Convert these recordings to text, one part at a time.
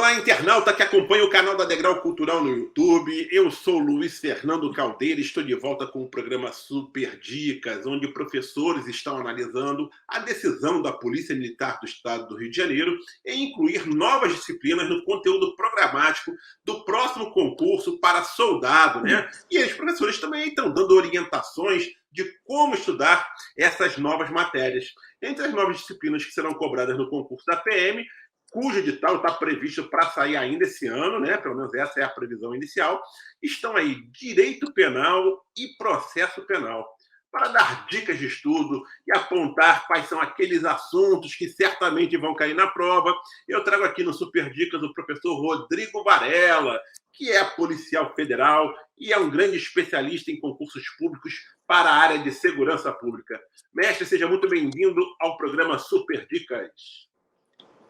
Olá, internauta que acompanha o canal da Degrau Cultural no YouTube. Eu sou Luiz Fernando Caldeira e estou de volta com o programa Super Dicas, onde professores estão analisando a decisão da Polícia Militar do Estado do Rio de Janeiro em incluir novas disciplinas no conteúdo programático do próximo concurso para soldado, né? E os professores também estão dando orientações de como estudar essas novas matérias. Entre as novas disciplinas que serão cobradas no concurso da PM, cujo edital está previsto para sair ainda esse ano, né? Pelo menos essa é a previsão inicial, estão aí Direito Penal e Processo Penal. Para dar dicas de estudo e apontar quais são aqueles assuntos que certamente vão cair na prova, eu trago aqui no Super Dicas o professor Rodrigo Varela, que é policial federal e é um grande especialista em concursos públicos para a área de segurança pública. Mestre, seja muito bem-vindo ao programa Super Dicas.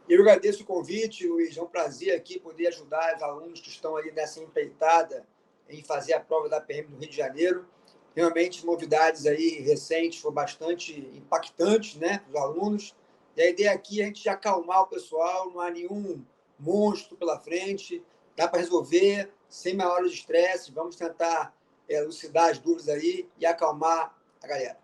Eu agradeço o convite, Luiz. É um prazer aqui poder ajudar os alunos que estão ali nessa empreitada em fazer a prova da PM do Rio de Janeiro. Realmente, novidades aí recentes foram bastante impactantes, né, para os alunos. E a ideia aqui é a gente acalmar o pessoal, não há nenhum monstro pela frente, dá para resolver sem maiores estresse. Vamos tentar elucidar as dúvidas aí e acalmar a galera.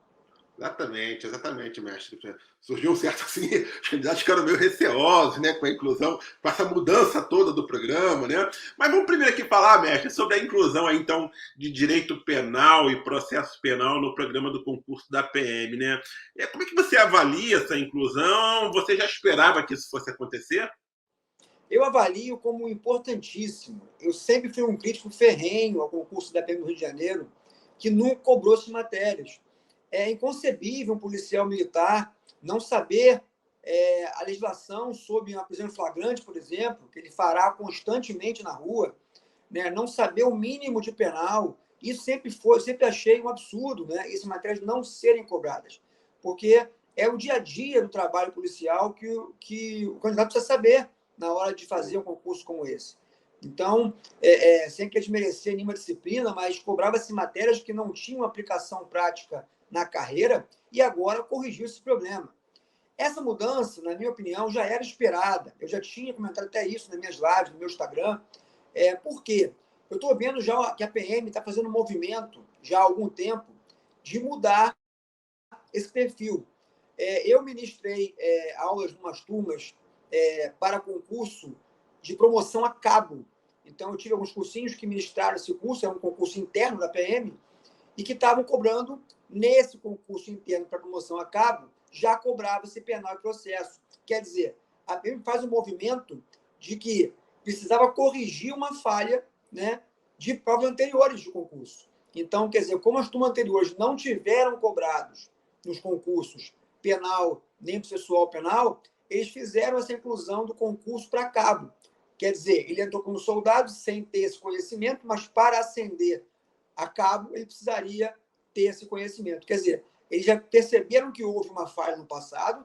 Exatamente, mestre. Surgiu um certo, assim, os candidatos ficaram meio receosos, né, com a inclusão, com essa mudança toda do programa, né? Mas vamos primeiro aqui falar, mestre, sobre a inclusão aí, então, de direito penal e processo penal no programa do concurso da PM, né? Como é que você avalia essa inclusão? Você já esperava que isso fosse acontecer? Eu avalio como importantíssimo. Eu sempre fui um crítico ferrenho ao concurso da PM do Rio de Janeiro, que nunca cobrou essas matérias. É inconcebível um policial militar não saber a legislação sobre uma prisão em flagrante, por exemplo, que ele fará constantemente na rua, né? Não saber o mínimo de penal. Isso sempre achei um absurdo, né? Essas matérias não serem cobradas, porque é o dia a dia do trabalho policial que o candidato precisa saber na hora de fazer um concurso como esse. Então, sem querer desmerecer nenhuma disciplina, mas cobrava-se matérias que não tinham aplicação prática na carreira e agora corrigiu esse problema. Essa mudança, na minha opinião, já era esperada. Eu já tinha comentado até isso nas minhas lives, no meu Instagram. Por quê? Eu estou vendo já que a PM está fazendo um movimento, já há algum tempo, de mudar esse perfil. Eu ministrei aulas em umas turmas para concurso de promoção a cabo. Então, eu tive alguns cursinhos que ministraram esse curso, é um concurso interno da PM, e que estavam cobrando, nesse concurso interno para promoção a cabo, já cobrava-se penal e processo. Quer dizer, a PM faz um movimento de que precisava corrigir uma falha, né, de provas anteriores de concurso. Então, quer dizer, como as turmas anteriores não tiveram cobrados nos concursos penal nem processual penal, eles fizeram essa inclusão do concurso para cabo. Quer dizer, ele entrou como soldado sem ter esse conhecimento, mas para ascender a cabo, ele precisaria ter esse conhecimento. Quer dizer, eles já perceberam que houve uma falha no passado,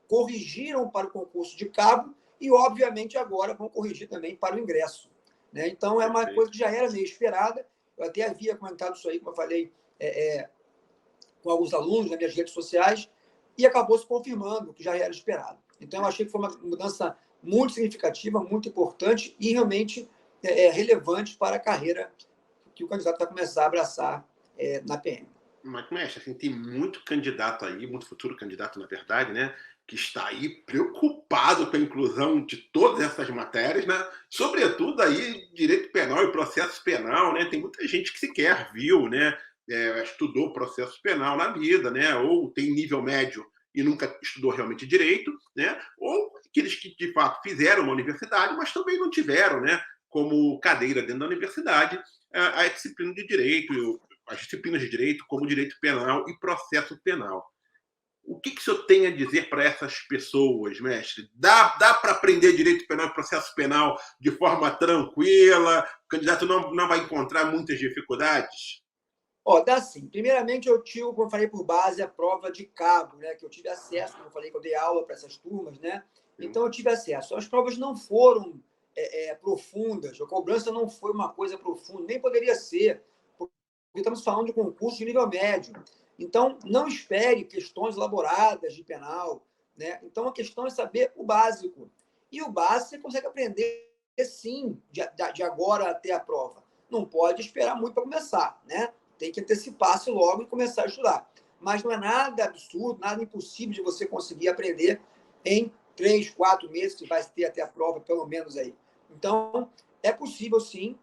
corrigiram para o concurso de cabo e, obviamente, agora vão corrigir também para o ingresso, né? Então, é uma coisa que já era meio esperada. Eu até havia comentado isso aí, como eu falei, com alguns alunos nas minhas redes sociais, e acabou se confirmando que já era esperado. Então, eu achei que foi uma mudança muito significativa, muito importante e realmente relevante para a carreira que o candidato vai começar a abraçar na PM. Mas, mestre, assim, tem muito candidato aí, muito futuro candidato, na verdade, né, que está aí preocupado com a inclusão de todas essas matérias, né? Sobretudo aí direito penal e processo penal, né? Tem muita gente que sequer viu, né, estudou processo penal na vida, né? Ou tem nível médio e nunca estudou realmente direito, né? Ou aqueles que de fato fizeram uma universidade, mas também não tiveram, né, como cadeira dentro da universidade a disciplina de direito, as disciplinas de direito, como direito penal e processo penal. O que o senhor tem a dizer para essas pessoas, mestre? Dá para aprender direito penal e processo penal de forma tranquila? O candidato não vai encontrar muitas dificuldades? Dá sim. Primeiramente, eu tive, como eu falei por base, a prova de cabo, né? Que eu tive acesso, como eu falei, que eu dei aula para essas turmas, né? Então, eu tive acesso. As provas não foram profundas, a cobrança não foi uma coisa profunda, nem poderia ser, porque estamos falando de concurso de nível médio. Então, não espere questões elaboradas de penal, né? Então, a questão é saber o básico. E o básico você consegue aprender, sim, de agora até a prova. Não pode esperar muito para começar, né? Tem que antecipar-se logo e começar a estudar. Mas não é nada absurdo, nada impossível de você conseguir aprender em 3, 4 meses, que vai ter até a prova, pelo menos aí. Então, é possível, sim,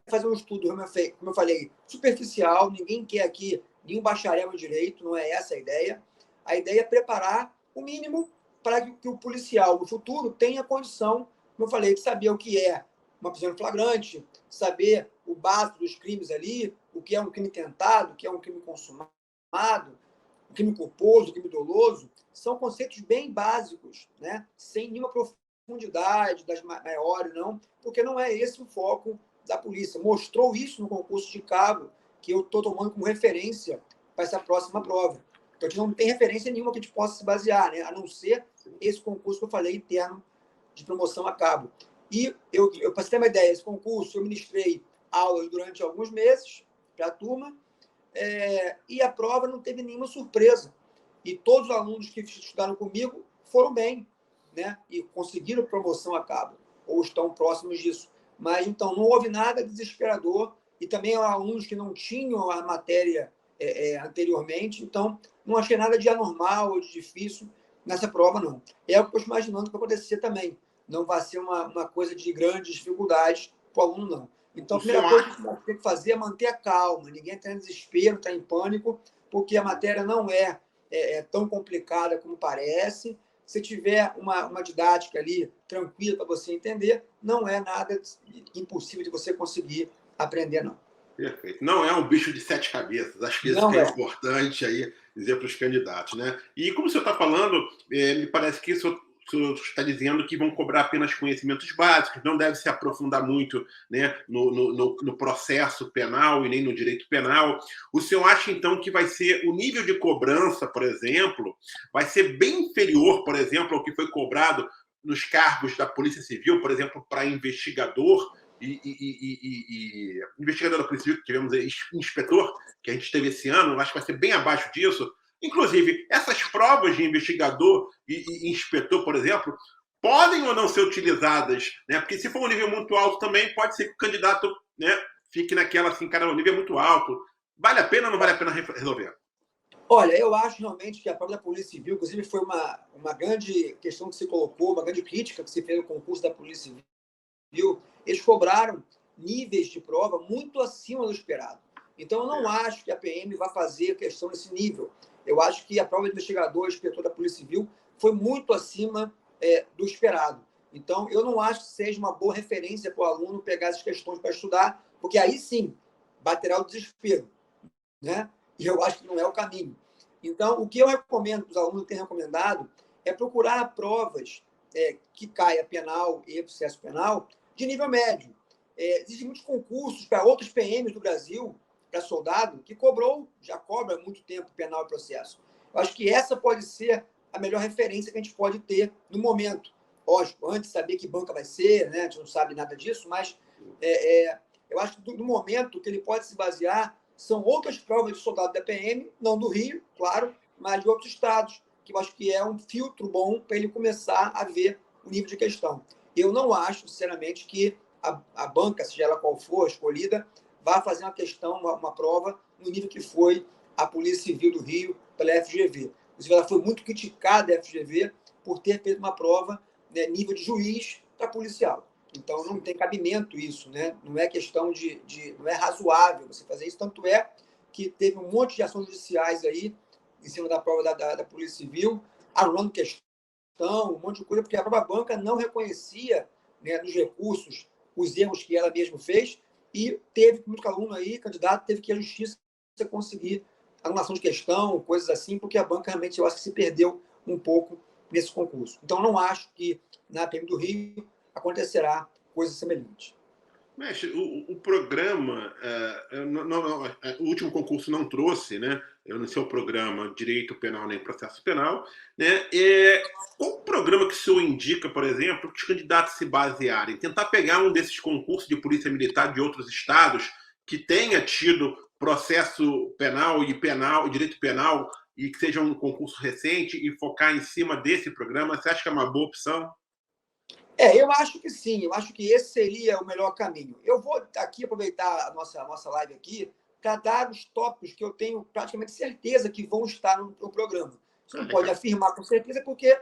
fazer um estudo, como eu falei, superficial. Ninguém quer aqui nenhum bacharel em direito, não é essa a ideia. A ideia é preparar o mínimo para que o policial, no futuro, tenha condição, como eu falei, de saber o que é uma prisão em flagrante, saber o básico dos crimes ali, o que é um crime tentado, o que é um crime consumado, o crime culposo, o crime doloso. São conceitos bem básicos, né? Sem nenhuma profundidade das maiores, não, porque não é esse o foco da polícia. Mostrou isso no concurso de cabo, que eu estou tomando como referência para essa próxima prova. Então, a gente não tem referência nenhuma que a gente possa se basear, né? A não ser esse concurso que eu falei, interno de promoção a cabo. E para você ter uma ideia, esse concurso eu ministrei aulas durante alguns meses para a turma, e a prova não teve nenhuma surpresa. E todos os alunos que estudaram comigo foram bem, né? E conseguiram promoção a cabo, ou estão próximos disso. Mas, então, não houve nada desesperador, e também alunos que não tinham a matéria anteriormente, então não achei nada de anormal ou de difícil nessa prova, não. É o que eu estou imaginando que vai acontecer também. Não vai ser uma coisa de grandes dificuldades para o aluno, não. Então, a primeira coisa que você tem que fazer é manter a calma. Ninguém está em desespero, está em pânico, porque a matéria não é tão complicada como parece. Se tiver uma didática ali tranquila para você entender, não é nada impossível de você conseguir aprender, não. Perfeito. Não é um bicho de 7 cabeças. Acho que isso que é importante aí dizer para os candidatos, né? E como o senhor está falando, me parece que isso o senhor está dizendo que vão cobrar apenas conhecimentos básicos, não deve se aprofundar muito, né, no processo penal e nem no direito penal. O senhor acha, então, que vai ser o nível de cobrança, por exemplo, vai ser bem inferior, por exemplo, ao que foi cobrado nos cargos da Polícia Civil, por exemplo, para investigador e investigador da Polícia Civil, que tivemos aí, inspetor, que a gente teve esse ano, acho que vai ser bem abaixo disso. Inclusive, essas provas de investigador e inspetor, por exemplo, podem ou não ser utilizadas, né? Porque se for um nível muito alto também, pode ser que o candidato, né, fique naquela assim, cara, o nível é muito alto. Vale a pena ou não vale a pena resolver? Olha, eu acho realmente que a prova da Polícia Civil, inclusive, foi uma grande questão que se colocou, uma grande crítica que se fez no concurso da Polícia Civil. Eles cobraram níveis de prova muito acima do esperado. Então, eu não acho que a PM vai fazer questão nesse nível. Eu acho que a prova de investigador, inspetor da Polícia Civil, foi muito acima do esperado. Então, eu não acho que seja uma boa referência para o aluno pegar essas questões para estudar, porque aí sim baterá o desespero, né? E eu acho que não é o caminho. Então, o que eu recomendo para os alunos, que têm recomendado, é procurar provas que caia penal e processo penal de nível médio. Existem muitos concursos para outros PMs do Brasil, para soldado, que já cobra há muito tempo penal e processo. Eu acho que essa pode ser a melhor referência que a gente pode ter no momento. Lógico, antes de saber que banca vai ser, né? A gente não sabe nada disso, mas eu acho que no momento que ele pode se basear são outras provas de soldado da PM, não do Rio, claro, mas de outros estados, que eu acho que é um filtro bom para ele começar a ver o nível de questão. Eu não acho, sinceramente, que a banca, seja ela qual for escolhida, vá fazer uma questão, uma prova no nível que foi a Polícia Civil do Rio pela FGV. Inclusive, ela foi muito criticada, a FGV, por ter feito uma prova, né, nível de juiz para policial. Então, não tem cabimento isso, né? Não é questão não é razoável você fazer isso. Tanto é que teve um monte de ações judiciais aí, em cima da prova da Polícia Civil, anulando questão, um monte de coisa, porque a própria banca não reconhecia, né, nos recursos os erros que ela mesma fez, e teve muito aluno aí, candidato, teve que ir à justiça conseguir anulação de questão, coisas assim, porque a banca realmente, eu acho que se perdeu um pouco nesse concurso. Então, não acho que na PM do Rio acontecerá coisa semelhante. Mestre, o programa, o último concurso não trouxe, né? Eu não sei o programa Direito Penal nem Processo Penal, né? Qual o programa que o senhor indica, por exemplo, para os candidatos se basearem? Tentar pegar um desses concursos de polícia militar de outros estados que tenha tido processo penal e direito penal e que seja um concurso recente e focar em cima desse programa. Você acha que é uma boa opção? Eu acho que sim, eu acho que esse seria o melhor caminho. Eu vou aqui aproveitar a nossa live aqui para dar os tópicos que eu tenho praticamente certeza que vão estar no programa. Você não pode Legal. afirmar com certeza porque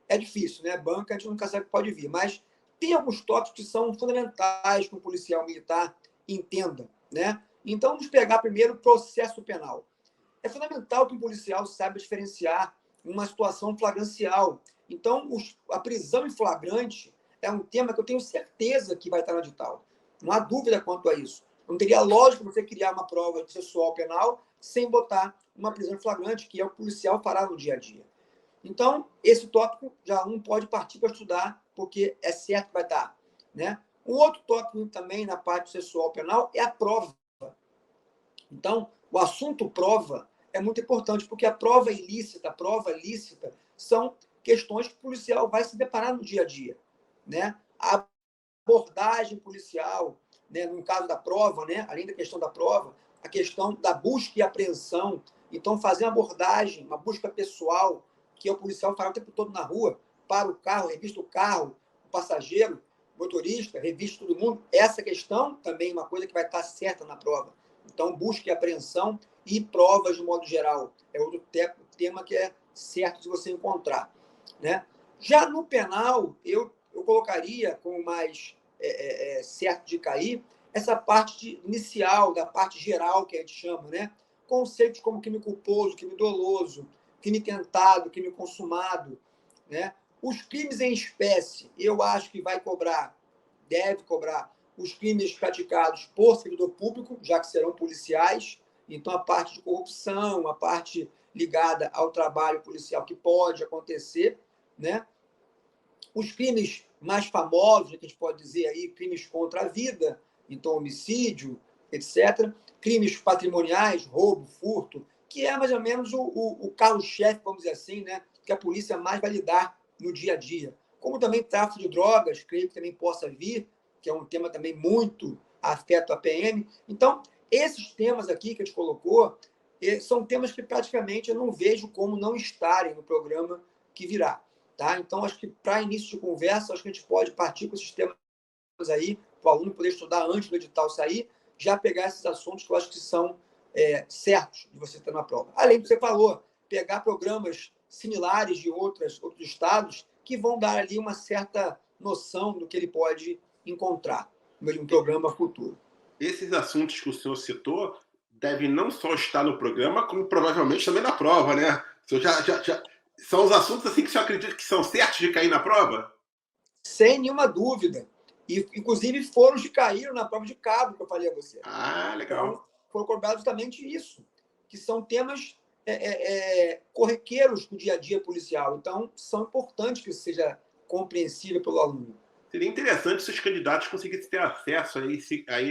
é difícil, né? Banca a gente nunca sabe que pode vir, mas tem alguns tópicos que são fundamentais que um policial militar entenda, né? Então vamos pegar primeiro o processo penal. É fundamental que um policial saiba diferenciar uma situação flagrancial. Então, a prisão em flagrante é um tema que eu tenho certeza que vai estar no edital. Não há dúvida quanto a isso. Não teria lógica você criar uma prova processual penal sem botar uma prisão em flagrante, que é o policial fará no dia a dia. Então, esse tópico já um pode partir para estudar, porque é certo que vai estar. Né? Um outro tópico também na parte processual penal é a prova. Então, o assunto prova é muito importante, porque a prova lícita, são questões que o policial vai se deparar no dia a dia. Né? A abordagem policial, né, no caso da prova, né, além da questão da prova, a questão da busca e apreensão. Então, fazer uma abordagem, uma busca pessoal, que o policial fará o tempo todo na rua, para o carro, revista o carro, o passageiro, o motorista, revista todo mundo. Essa questão também é uma coisa que vai estar certa na prova. Então, busca e apreensão e provas de modo geral. É outro tema que é certo de você encontrar. Né? Já no penal, eu colocaria como mais certo de cair essa parte inicial, da parte geral que a gente chama, né? Conceitos como crime culposo, crime doloso, crime tentado, crime consumado. Né? Os crimes em espécie, eu acho que deve cobrar os crimes praticados por servidor público, já que serão policiais. Então, a parte de corrupção, a parte ligada ao trabalho policial que pode acontecer, né? Os crimes mais famosos, que a gente pode dizer aí, crimes contra a vida, então homicídio, etc. Crimes patrimoniais, roubo, furto, que é mais ou menos o carro-chefe, vamos dizer assim, né? Que a polícia mais vai lidar no dia a dia. Como também tráfico de drogas, creio que também possa vir, que é um tema também muito afeto à PM. Então, esses temas aqui que a gente colocou são temas que praticamente eu não vejo como não estarem no programa que virá. Tá? Então, acho que para início de conversa, acho que a gente pode partir com esses temas aí, para o aluno poder estudar antes do edital sair, já pegar esses assuntos que eu acho que são certos de você ter na prova. Além do que você falou, pegar programas similares de outros estados que vão dar ali uma certa noção do que ele pode encontrar em um programa futuro. Esses assuntos que o senhor citou devem não só estar no programa, como provavelmente também na prova, né? O senhor são os assuntos assim que o senhor acredita que são certos de cair na prova? Sem nenhuma dúvida. E, inclusive, foram os que caíram na prova de cabo, que eu falei a você. Ah, legal. Então, foram cobrados justamente isso, que são temas corriqueiros do dia a dia policial. Então, são importantes que seja compreensível pelo aluno. Seria interessante se os candidatos conseguissem ter acesso a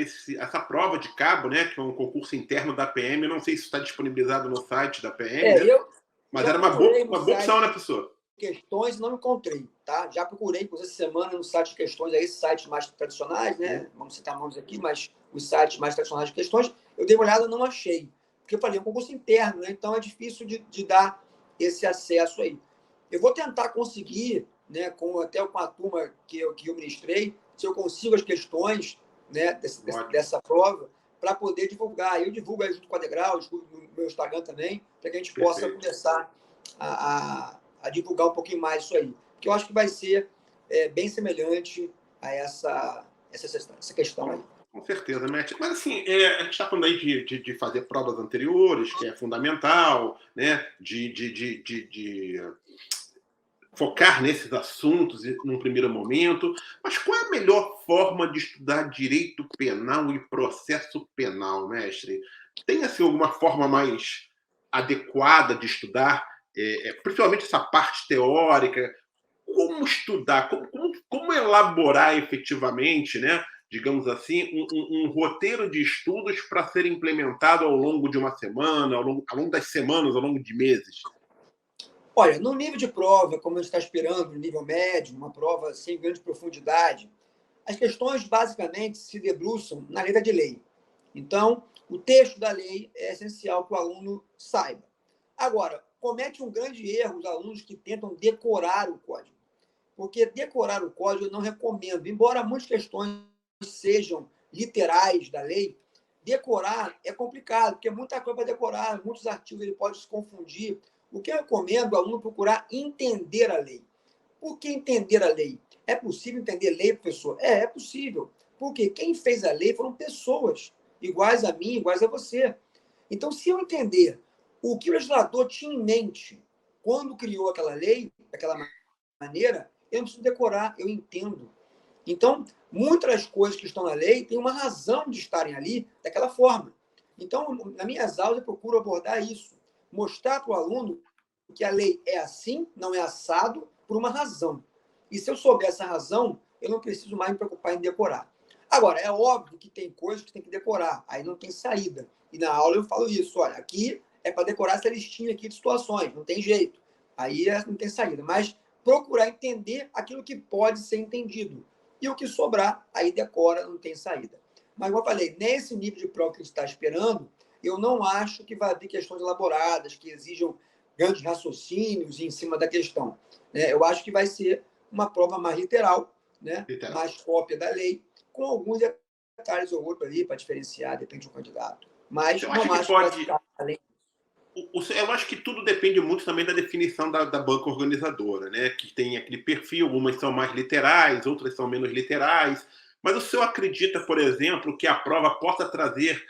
essa prova de cabo, né? Que é um concurso interno da PM. Eu não sei se está disponibilizado no site da PM, né? Mas Eu era procurei no uma boa opção, site né, professor? questões e não encontrei, tá? Já procurei por essa semana no site de questões, aí, esses sites mais tradicionais, né? Vamos citar nomes aqui, mas os sites mais tradicionais de questões, eu dei uma olhada e não achei. Porque eu falei, é um concurso interno, né? Então é difícil de dar esse acesso aí. Eu vou tentar conseguir, né, até com a turma que eu ministrei, se eu consigo as questões, né, dessa prova, para poder divulgar. Eu divulgo aí junto com a Degrau, divulgo no meu Instagram também, para que a gente possa começar a divulgar um pouquinho mais isso aí. Porque eu acho que vai ser bem semelhante a essa questão aí. Com certeza, Matt. Mas assim, a gente está falando aí de fazer provas anteriores, que é fundamental, né? De focar nesses assuntos num primeiro momento. Mas qual é a melhor forma de estudar direito penal e processo penal, mestre? Tem assim, alguma forma mais adequada de estudar, principalmente essa parte teórica? Como estudar, como elaborar efetivamente, né, digamos assim, um roteiro de estudos para ser implementado ao longo de uma semana, ao longo das semanas, ao longo de meses? Olha, no nível de prova, como a gente está esperando, no nível médio, uma prova sem grande profundidade, as questões basicamente se debruçam na letra de lei. Então, o texto da lei é essencial que o aluno saiba. Agora, comete um grande erro os alunos que tentam decorar o código. porque decorar o código eu não recomendo. Embora muitas questões sejam literais da lei, decorar é complicado, porque é muita coisa para decorar, muitos artigos ele pode se confundir. O que eu recomendo é o aluno procurar entender a lei. Por que entender a lei? É possível entender lei, professor? É possível. Porque quem fez a lei foram pessoas iguais a mim, iguais a você. Então, se eu entender o que o legislador tinha em mente quando criou aquela lei, daquela maneira, eu não preciso decorar, eu entendo. Então, muitas das coisas que estão na lei têm uma razão de estarem ali daquela forma. Então, nas minhas aulas, eu procuro abordar isso. Mostrar para o aluno que a lei é assim, não é assado, por uma razão. E se eu souber essa razão, eu não preciso mais me preocupar em decorar. Agora, é óbvio que tem coisas que tem que decorar, aí não tem saída. E na aula eu falo isso, olha, aqui é para decorar essa listinha aqui de situações, não tem jeito. Aí não tem saída. Mas procurar entender aquilo que pode ser entendido. E o que sobrar, aí decora, não tem saída. Mas, como eu falei, nesse nível de prova que a gente está esperando, eu não acho que vai haver questões elaboradas, que exijam grandes raciocínios em cima da questão. Eu acho que vai ser uma prova mais literal, mais cópia da lei, com alguns detalhes ou outros ali para diferenciar, depende do candidato. Mas eu não acho que vai ficar além. Eu acho que tudo depende muito também da definição da banca organizadora, né? Que tem aquele perfil, algumas são mais literais, outras são menos literais. Mas o senhor acredita, por exemplo, que a prova possa trazer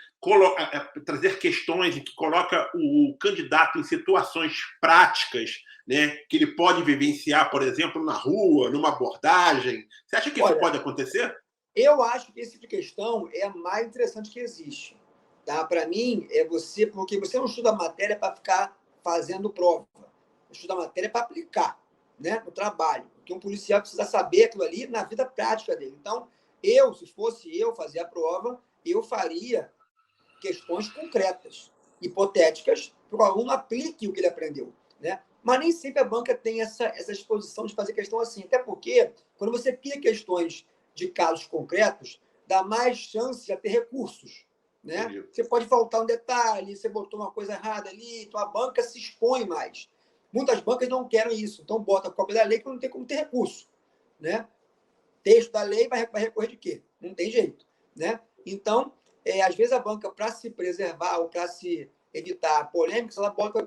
questões em que coloca o candidato em situações práticas, né? Que ele pode vivenciar, por exemplo, na rua, numa abordagem? Você acha que isso pode acontecer? Eu acho que esse tipo de questão é a mais interessante que existe. Tá? Para mim, porque você não estuda a matéria para ficar fazendo prova. Estuda a matéria para aplicar, no trabalho. Porque um policial precisa saber aquilo ali na vida prática dele. Então, se fosse eu fazer a prova, eu faria questões concretas, hipotéticas, para o aluno aplique o que ele aprendeu. Mas nem sempre a banca tem essa disposição de fazer questão assim. Até porque, quando você cria questões de casos concretos, dá mais chance de ter recursos. Você pode faltar um detalhe, você botou uma coisa errada ali, então a banca se expõe mais. Muitas bancas não querem isso, então bota a cópia da lei que não tem como ter recurso. Texto da lei vai recorrer de quê? Não tem jeito. Então, às vezes a banca, para se preservar ou para se evitar polêmicas, ela bota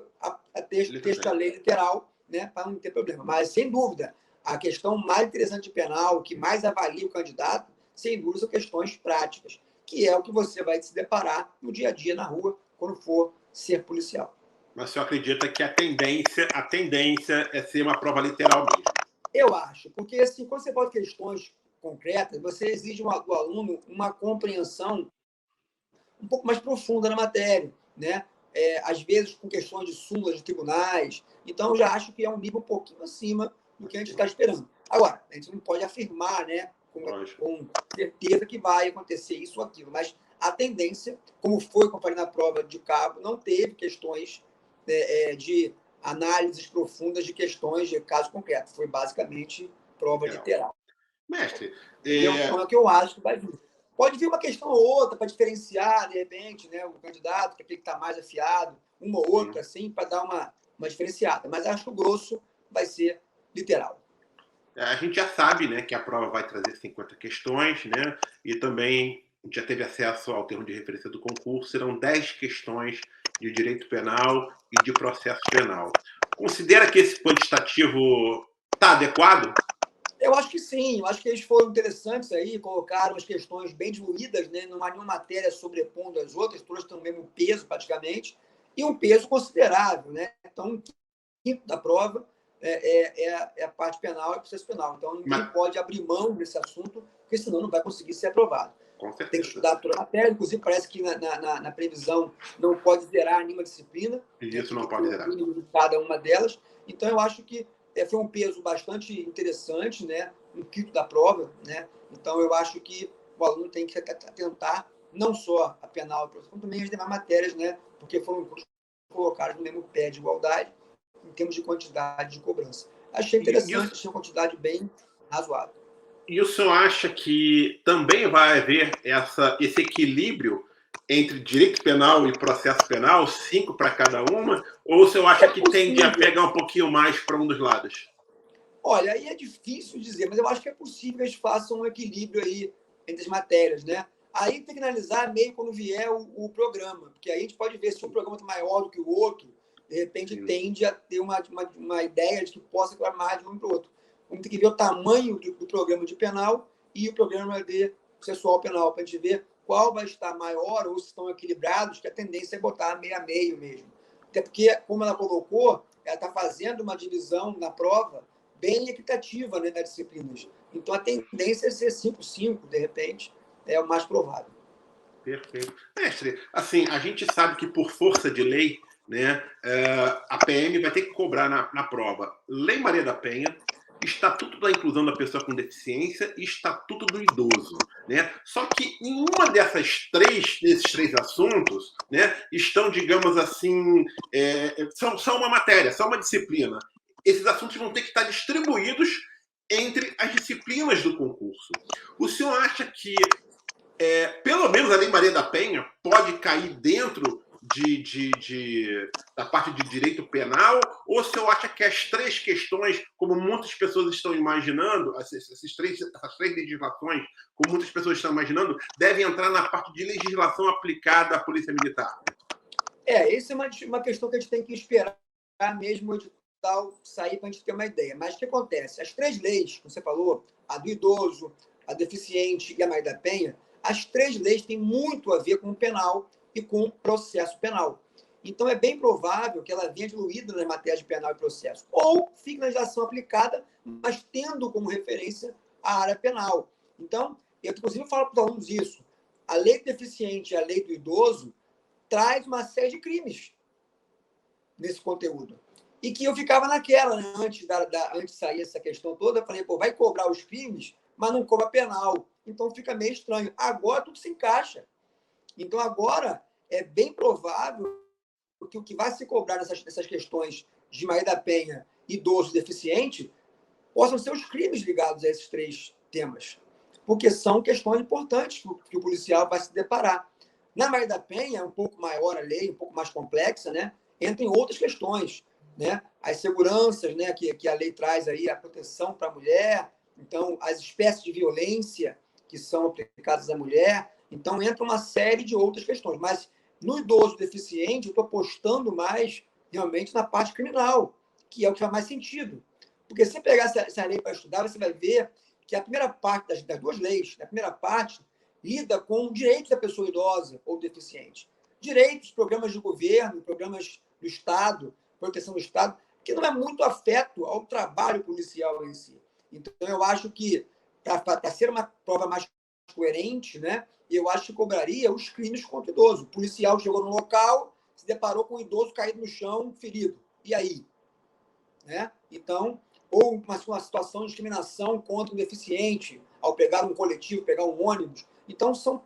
texto da lei literal, para não ter problema. Mas, sem dúvida, a questão mais interessante penal, que mais avalia o candidato, sem dúvida, são questões práticas, que é o que você vai se deparar no dia a dia na rua, quando for ser policial. Mas o senhor acredita que a tendência é ser uma prova literal mesmo? Eu acho, porque assim, quando você bota questões concretas, você exige do aluno uma compreensão um pouco mais profunda na matéria, às vezes com questões de súmulas de tribunais. Então, eu já acho que é um nível um pouquinho acima do que a gente está esperando. Agora, a gente não pode afirmar com certeza que vai acontecer isso ou aquilo, mas a tendência, como foi, como eu falei na prova de cabo, não teve questões de análises profundas de questões de caso concreto. Foi basicamente prova literal. Mestre, então é o que eu acho que vai vir. Pode vir uma questão ou outra para diferenciar, de repente, o candidato, que aquele que está mais afiado, uma ou outra, assim, para dar uma diferenciada. Mas acho que o grosso vai ser literal. A gente já sabe, que a prova vai trazer 50 questões, e também a gente já teve acesso ao termo de referência do concurso, serão 10 questões de direito penal e de processo penal. Considera que esse quantitativo está adequado? Eu acho que sim, eu acho que eles foram interessantes aí, colocaram as questões bem diluídas, não há nenhuma matéria sobrepondo as outras, todas têm o mesmo peso praticamente, e um peso considerável, Então, um quinto da prova é a parte penal e o processo penal. Então, ninguém pode abrir mão desse assunto, porque senão não vai conseguir ser aprovado. Tem que estudar toda a matéria, inclusive parece que na previsão não pode zerar nenhuma disciplina. Isso não pode zerar. Cada uma delas. Então, eu acho que foi um peso bastante interessante, um quinto da prova. Então, eu acho que o aluno tem que tentar não só a penal, como também as demais matérias, porque foram colocadas no mesmo pé de igualdade em termos de quantidade de cobrança. Achei interessante, achei uma quantidade bem razoável. E o senhor acha que também vai haver esse equilíbrio entre direito penal e processo penal, 5 para cada uma? Ou o senhor acha que tende a pegar um pouquinho mais para um dos lados? Olha, aí é difícil dizer, mas eu acho que é possível que eles façam um equilíbrio aí entre as matérias, né? Aí tem que analisar meio quando vier o programa, porque aí a gente pode ver se um programa é maior do que o outro, de repente tende a ter uma ideia de que possa cobrar mais de um para o outro. Vamos ter que ver o tamanho do programa de penal e o programa de processual penal, para a gente ver qual vai estar maior ou se estão equilibrados, que a tendência é botar meio a meio mesmo. Até porque, como ela colocou, ela está fazendo uma divisão na prova bem equitativa, né, das disciplinas. Então, a tendência é ser 5-5, de repente, é o mais provável. Perfeito. Mestre, assim, a gente sabe que por força de lei, né, a PM vai ter que cobrar na prova Lei Maria da Penha, Estatuto da Inclusão da Pessoa com Deficiência e Estatuto do Idoso, né? Só que em uma desses três assuntos, né, estão, digamos assim, são uma matéria, são uma disciplina. Esses assuntos vão ter que estar distribuídos entre as disciplinas do concurso. O senhor acha que pelo menos a Lei Maria da Penha pode cair dentro da parte de direito penal, ou se eu acho que as três questões, como muitas pessoas estão imaginando, essas três legislações, como muitas pessoas estão imaginando, devem entrar na parte de legislação aplicada à Polícia Militar? Essa é uma questão que a gente tem que esperar mesmo o edital sair para a gente ter uma ideia. Mas o que acontece? As três leis, como você falou, a do idoso, a deficiente e a Maria da Penha, as três leis têm muito a ver com o penal e com o processo penal. Então, é bem provável que ela venha diluída nas matérias de penal e processo. Ou fique na legislação aplicada, mas tendo como referência a área penal. Então, eu, inclusive, falo para os alunos isso. A lei do deficiente e a lei do idoso traz uma série de crimes nesse conteúdo. E que eu ficava naquela, né? Antes de sair essa questão toda, eu falei, vai cobrar os crimes, mas não cobra penal. Então fica meio estranho. Agora tudo se encaixa. Então agora é bem provável que o que vai se cobrar nessas questões de Maria da Penha, idoso, deficiente, possam ser os crimes ligados a esses três temas. Porque são questões importantes que o policial vai se deparar. Na Maria da Penha, é um pouco maior a lei, um pouco mais complexa, né? Entra em outras questões, né? As seguranças, né? Que a lei traz aí, a proteção para a mulher, então, as espécies de violência que são aplicadas à mulher. Então, entra uma série de outras questões. Mas, no idoso deficiente, eu estou apostando mais, realmente, na parte criminal, que é o que faz mais sentido. Porque se você pegar essa lei para estudar, você vai ver que a primeira parte das duas leis, a primeira parte, lida com direitos da pessoa idosa ou deficiente. Direitos, programas de governo, programas do Estado, proteção do Estado, que não é muito afeto ao trabalho policial em si. Então, eu acho que, para ser uma prova mais coerente, né, eu acho que cobraria os crimes contra o idoso. O policial chegou no local, se deparou com um idoso caído no chão, ferido. E aí? Né? Então, ou uma situação de discriminação contra um deficiente, ao pegar um coletivo, pegar um ônibus. Então, são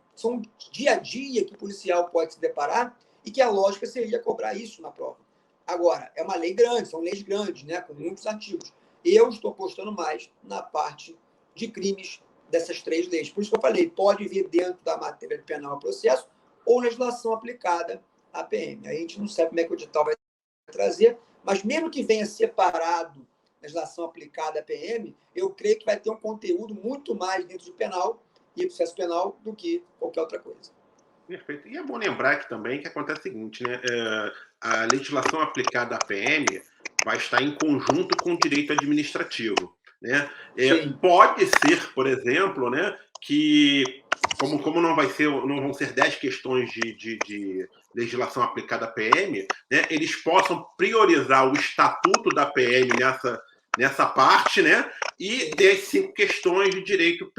dia a dia que o policial pode se deparar e que a lógica seria cobrar isso na prova. Agora, é uma lei grande, são leis grandes, né, com muitos artigos. Eu estou apostando mais na parte de crimes dessas três leis. Por isso que eu falei, pode vir dentro da matéria de penal a processo ou legislação aplicada à PM. Aí a gente não sabe como é que o edital vai trazer, mas mesmo que venha separado legislação aplicada à PM, eu creio que vai ter um conteúdo muito mais dentro do penal e processo penal do que qualquer outra coisa. Perfeito. E é bom lembrar aqui também que acontece o seguinte, né? A legislação aplicada à PM vai estar em conjunto com o direito administrativo, né? Pode ser, por exemplo, né, que como não vão ser 10 questões de legislação aplicada à PM, né, eles possam priorizar o estatuto da PM nessa parte, né? E ter as 5 questões de direito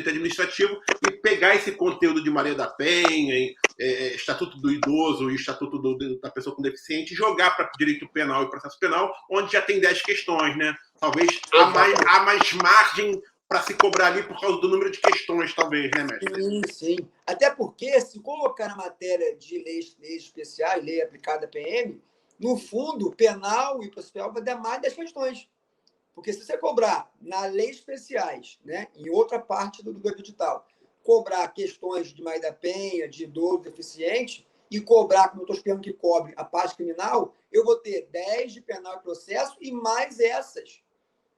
administrativo e pegar esse conteúdo de Maria da Penha, Estatuto do Idoso e Estatuto da Pessoa com Deficiente e jogar para direito penal e processo penal, onde já tem 10 questões, né? Talvez há mais margem para se cobrar ali por causa do número de questões, talvez, né, mestre? Sim, sim. Até porque, se colocar na matéria de leis especiais, lei aplicada à PM, no fundo, penal e processual vai dar mais 10 questões. Porque se você cobrar na lei especiais, né, em outra parte do edital, cobrar questões de Maria da Penha, de idoso, deficiente, e cobrar, como eu estou esperando que cobre, a parte criminal, eu vou ter 10 de penal e processo e mais essas.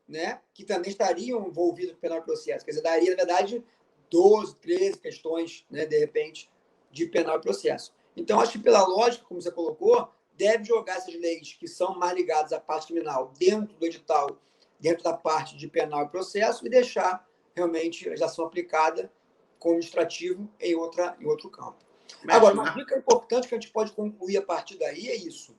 né, que também estariam envolvidos no penal e processo. Quer dizer, daria, na verdade, 12, 13 questões, né, de repente, de penal e processo. Então, acho que, pela lógica, como você colocou, deve jogar essas leis que são mais ligadas à parte criminal dentro do edital, dentro da parte de penal e processo, e deixar realmente a legislação aplicada com administrativo em outro campo. Agora, uma dica importante que a gente pode concluir a partir daí é isso,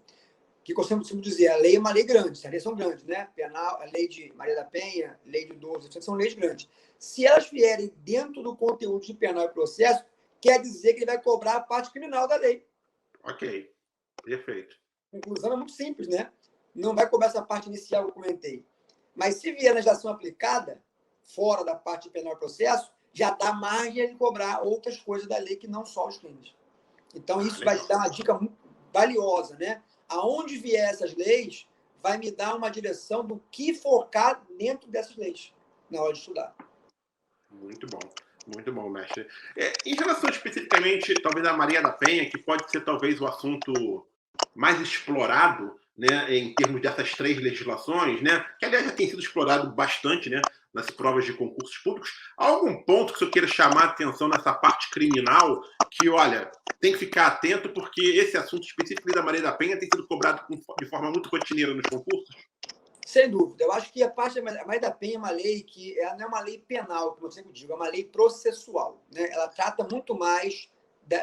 que eu sempre dizer, a lei é uma lei grande, as leis são grandes, né? Penal, a lei de Maria da Penha, lei de idoso, são leis grandes. Se elas vierem dentro do conteúdo de penal e processo, quer dizer que ele vai cobrar a parte criminal da lei. Ok, perfeito. Conclusão é muito simples, né? Não vai cobrar essa parte inicial que eu comentei. Mas se vier na legislação aplicada, fora da parte de penal e processo, já dá margem de cobrar outras coisas da lei que não só os crimes. Então, isso vai dar uma dica muito valiosa, né? Aonde vier essas leis, vai me dar uma direção do que focar dentro dessas leis, na hora de estudar. Muito bom, mestre. Em relação especificamente, talvez, a Maria da Penha, que pode ser talvez o assunto mais explorado, né, em termos dessas 3 legislações, né, que aliás já tem sido explorado bastante, né, nas provas de concursos públicos. Há algum ponto que o senhor queira chamar a atenção nessa parte criminal que, olha, tem que ficar atento porque esse assunto específico da Maria da Penha tem sido cobrado de forma muito rotineira nos concursos? Sem dúvida. Eu acho que a Maria da Penha é uma lei que não é uma lei penal, como eu sempre digo, é uma lei processual, né? Ela trata muito mais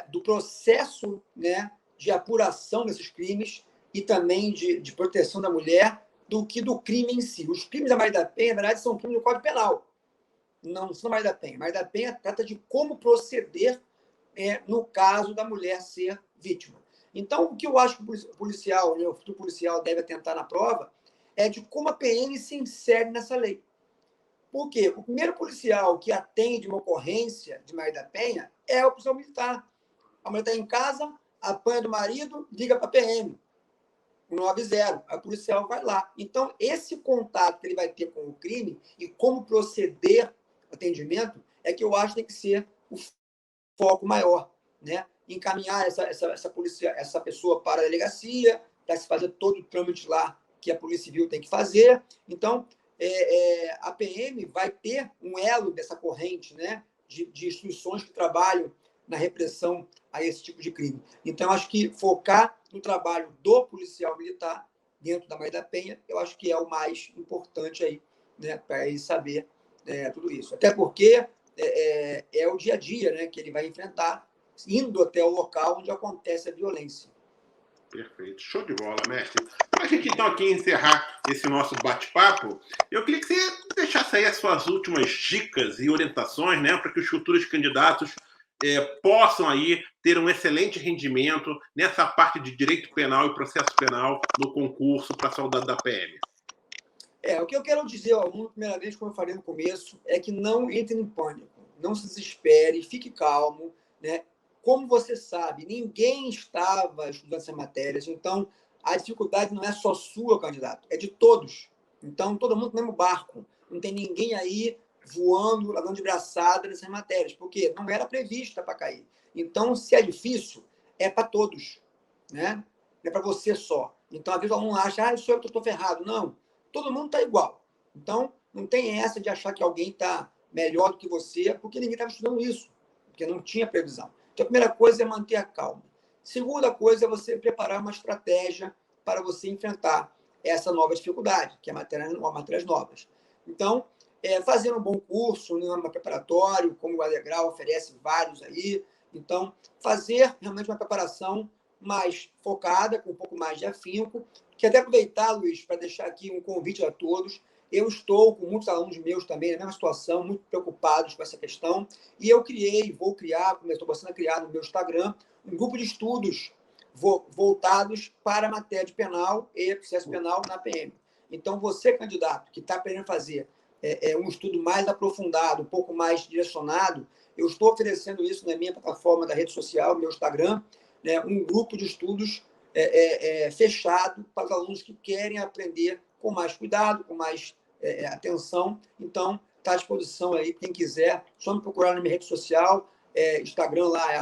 do processo, né, de apuração desses crimes e também de proteção da mulher do que do crime em si. Os crimes da Maria da Penha, na verdade, são crimes do Código Penal. Não são da Maria da Penha. Maria da Penha trata de como proceder no caso da mulher ser vítima. Então, o que eu acho que o policial, né, o futuro policial deve atentar na prova é de como a PM se insere nessa lei. Por quê? O primeiro policial que atende uma ocorrência de Maria da Penha é o policial militar. A mulher está em casa, apanha do marido, liga para a PM, 190, a policial vai lá. Então, esse contato que ele vai ter com o crime e como proceder o atendimento é que eu acho que tem que ser o foco maior, né? Encaminhar essa pessoa para a delegacia, para se fazer todo o trâmite lá que a Polícia Civil tem que fazer. Então, a PM vai ter um elo dessa corrente, né, de instituições que trabalham na repressão a esse tipo de crime. Então, acho que focar no trabalho do policial militar dentro da Maria da Penha, eu acho que é o mais importante aí, né, para ele saber tudo isso. Até porque é o dia a dia, né, que ele vai enfrentar, indo até o local onde acontece a violência. Perfeito. Show de bola, mestre. Para a gente, então, aqui encerrar esse nosso bate-papo, eu queria que você deixasse aí as suas últimas dicas e orientações, né, para que os futuros candidatos possam aí ter um excelente rendimento nessa parte de direito penal e processo penal no concurso para soldado da PM. O que eu quero dizer ao aluno, primeira vez, como eu falei no começo, é que não entre em pânico, não se desespere, fique calmo, né? Como você sabe, ninguém estava estudando essas matérias, então a dificuldade não é só sua, candidato, é de todos. Então, todo mundo no mesmo barco. Não tem ninguém aí voando, lavando de braçada nessas matérias, porque não era prevista para cair. Então, se é difícil, é para todos, né? Não é para você só. Então, às vezes, o aluno acha, sou eu que estou ferrado. Não, todo mundo está igual. Então, não tem essa de achar que alguém está melhor do que você, porque ninguém estava estudando isso, porque não tinha previsão. Então, a primeira coisa é manter a calma. Segunda coisa é você preparar uma estratégia para você enfrentar essa nova dificuldade, que é matérias novas. Então, fazer um bom curso, um preparatório, como o Alegral oferece vários aí. Então, fazer realmente uma preparação mais focada, com um pouco mais de afinco. Quero até aproveitar, Luiz, para deixar aqui um convite a todos. Eu estou com muitos alunos meus também na mesma situação, muito preocupados com essa questão, e eu vou criar, como eu estou começando a criar no meu Instagram, um grupo de estudos voltados para a matéria de penal e processo penal na PM. Então, você, candidato, que está querendo fazer um estudo mais aprofundado, um pouco mais direcionado, eu estou oferecendo isso na minha plataforma da rede social, meu Instagram, né, um grupo de estudos fechado para os alunos que querem aprender com mais cuidado, com mais atenção. Então, está à disposição aí, quem quiser, só me procurar na minha rede social, Instagram lá é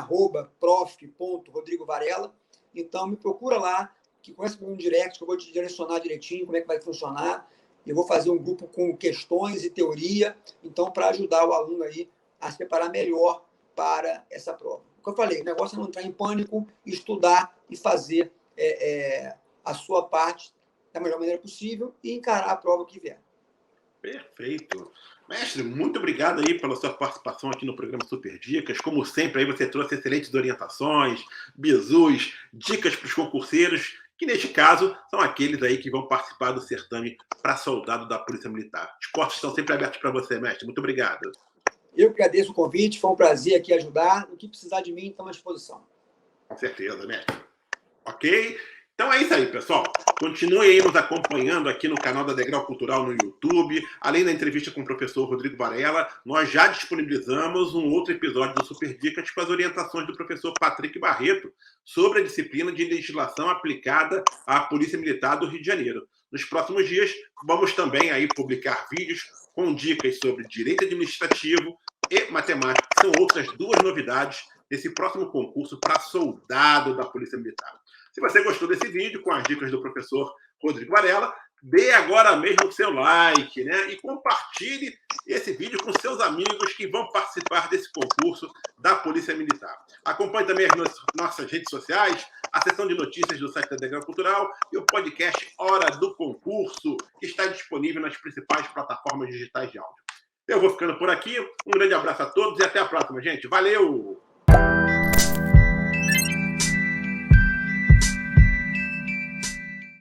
@prof.rodrigovarela. Então, me procura lá, que conhece comigo no direct, que eu vou te direcionar direitinho como é que vai funcionar. Eu vou fazer um grupo com questões e teoria, então, para ajudar o aluno aí a se preparar melhor para essa prova. O que eu falei, o negócio é não entrar em pânico, estudar e fazer a sua parte da melhor maneira possível e encarar a prova que vier. Perfeito. Mestre, muito obrigado aí pela sua participação aqui no programa Super Dicas. Como sempre, aí você trouxe excelentes orientações, bizus, dicas para os concurseiros, que neste caso são aqueles aí que vão participar do certame para soldado da Polícia Militar. Os portos estão sempre abertos para você, mestre. Muito obrigado. Eu que agradeço o convite, foi um prazer aqui ajudar. O que precisar de mim, estamos à disposição. Com certeza, mestre. Ok? Então é isso aí, pessoal. Continue aí nos acompanhando aqui no canal da Degrau Cultural no YouTube. Além da entrevista com o professor Rodrigo Varela, nós já disponibilizamos um outro episódio do Super Dicas com as orientações do professor Patrick Barreto sobre a disciplina de legislação aplicada à Polícia Militar do Rio de Janeiro. Nos próximos dias, vamos também aí publicar vídeos com dicas sobre direito administrativo e matemática, que são outras duas novidades desse próximo concurso para soldado da Polícia Militar. Se você gostou desse vídeo, com as dicas do professor Rodrigo Varela, dê agora mesmo o seu like, né? E compartilhe esse vídeo com seus amigos que vão participar desse concurso da Polícia Militar. Acompanhe também as nossas redes sociais, a seção de notícias do site da Degrau Cultural e o podcast Hora do Concurso, que está disponível nas principais plataformas digitais de áudio. Eu vou ficando por aqui. Um grande abraço a todos e até a próxima, gente. Valeu!